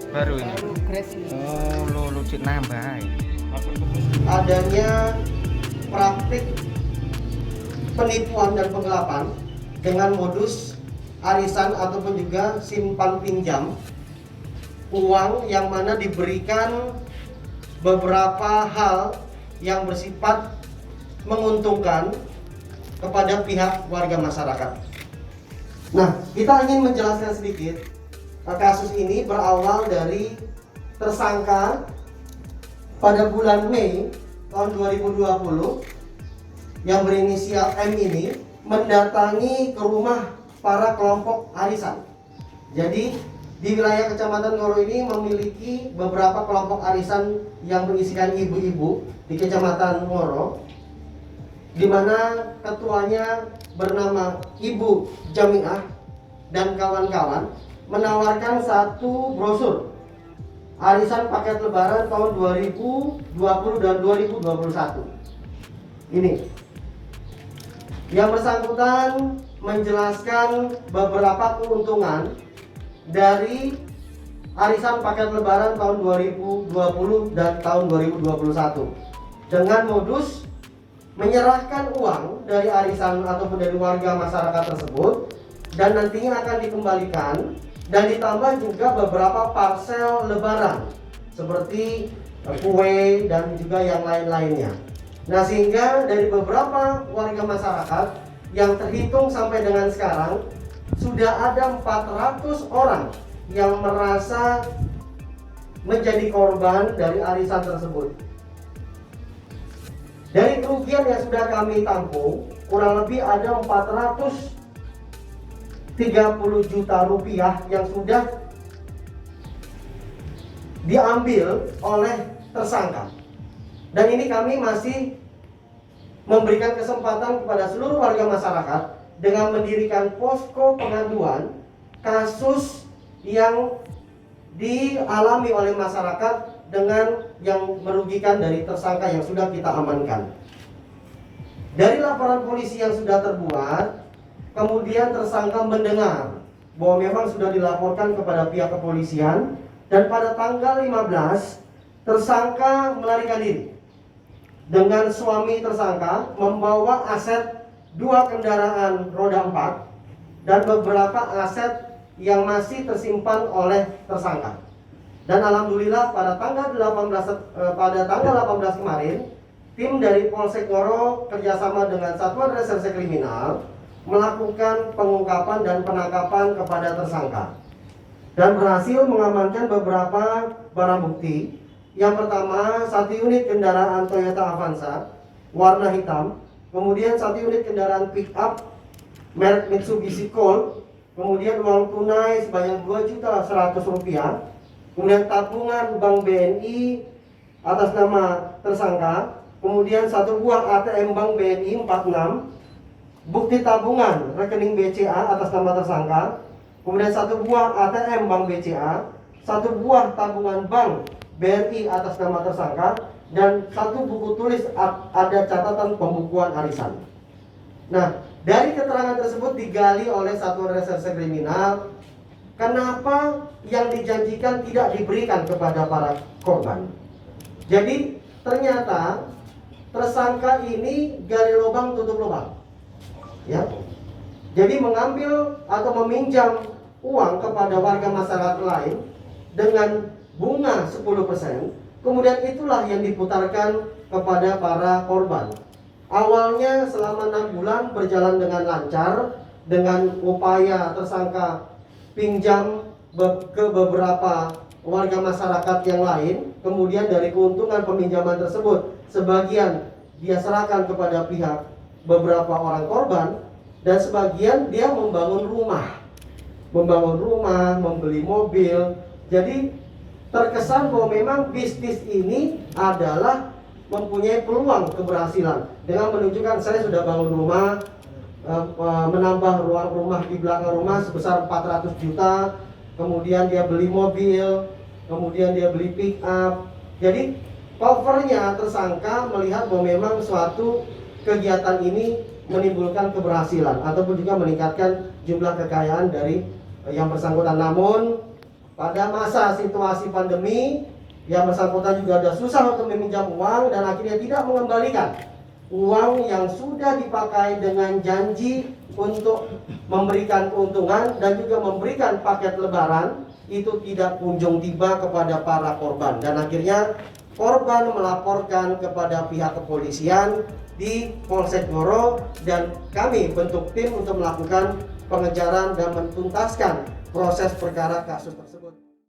Baru ini. Oh, lu lucit nambah. Adanya praktik penipuan dan penggelapan dengan modus arisan ataupun juga simpan pinjam uang yang mana diberikan beberapa hal yang bersifat menguntungkan kepada pihak warga masyarakat. Nah, kita ingin menjelaskan sedikit. Kasus ini berawal dari tersangka pada bulan Mei tahun 2020 yang berinisial M ini mendatangi ke rumah para kelompok arisan. Jadi di wilayah Kecamatan Ngoro ini memiliki beberapa kelompok arisan yang berisikan ibu-ibu di Kecamatan Ngoro, di mana ketuanya bernama Ibu Jamiah dan kawan-kawan menawarkan satu brosur arisan paket lebaran tahun 2020 dan 2021. Ini yang bersangkutan menjelaskan beberapa keuntungan dari arisan paket lebaran tahun 2020 dan tahun 2021 dengan modus menyerahkan uang dari arisan ataupun dari warga masyarakat tersebut dan nantinya akan dikembalikan, dan ditambah juga beberapa parsel lebaran seperti kue dan juga yang lain-lainnya. Nah, sehingga dari beberapa warga masyarakat yang terhitung sampai dengan sekarang sudah ada 400 orang yang merasa menjadi korban dari arisan tersebut. Dari kerugian yang sudah kami tampung, kurang lebih ada 430 juta rupiah yang sudah diambil oleh tersangka. Dan ini kami masih memberikan kesempatan kepada seluruh warga masyarakat dengan mendirikan posko pengaduan kasus yang dialami oleh masyarakat dengan yang merugikan dari tersangka yang sudah kita amankan. Dari laporan polisi yang sudah terbuat, kemudian tersangka mendengar bahwa memang sudah dilaporkan kepada pihak kepolisian, dan pada tanggal 15 tersangka melarikan diri dengan suami tersangka membawa aset 2 kendaraan roda 4 dan beberapa aset yang masih tersimpan oleh tersangka. Dan alhamdulillah pada tanggal 18 kemarin, tim dari Polsek Ngoro kerjasama dengan Satuan Reserse Kriminal melakukan pengungkapan dan penangkapan kepada tersangka dan berhasil mengamankan beberapa barang bukti. Yang pertama, 1 unit kendaraan Toyota Avanza warna hitam, kemudian 1 unit kendaraan pick up merek Mitsubishi Colt, kemudian uang tunai sebanyak Rp2.100.000, kemudian tabungan Bank BNI atas nama tersangka, kemudian 1 buah ATM Bank BNI 46, bukti tabungan rekening BCA atas nama tersangka, kemudian 1 buah ATM Bank BCA, 1 buah tabungan Bank BRI atas nama tersangka, dan 1 buku tulis ada catatan pembukuan arisan. Nah, dari keterangan tersebut digali oleh Satuan Reserse Kriminal kenapa yang dijanjikan tidak diberikan kepada para korban. Jadi ternyata tersangka ini gali lubang tutup lubang. Ya. Jadi mengambil atau meminjam uang kepada warga masyarakat lain dengan bunga 10%, kemudian itulah yang diputarkan kepada para korban. Awalnya selama 6 bulan berjalan dengan lancar dengan upaya tersangka pinjam ke beberapa warga masyarakat yang lain. Kemudian dari keuntungan peminjaman tersebut, sebagian dia serahkan kepada pihak beberapa orang korban, dan sebagian dia membangun rumah, membeli mobil. Jadi terkesan bahwa memang bisnis ini adalah mempunyai peluang keberhasilan dengan menunjukkan saya sudah bangun rumah, menambah ruang rumah di belakang rumah sebesar 400 juta, kemudian dia beli mobil, kemudian dia beli pick up. Jadi covernya tersangka melihat bahwa memang suatu kegiatan ini menimbulkan keberhasilan ataupun juga meningkatkan jumlah kekayaan dari yang bersangkutan. Namun pada masa situasi pandemi, yang bersangkutan juga ada susah untuk meminjam uang dan akhirnya tidak mengembalikan uang yang sudah dipakai dengan janji untuk memberikan keuntungan dan juga memberikan paket lebaran, itu tidak kunjung tiba kepada para korban. Dan akhirnya korban melaporkan kepada pihak kepolisian di Polsek Ngoro, dan kami bentuk tim untuk melakukan pengejaran dan mentuntaskan proses perkara kasus tersebut.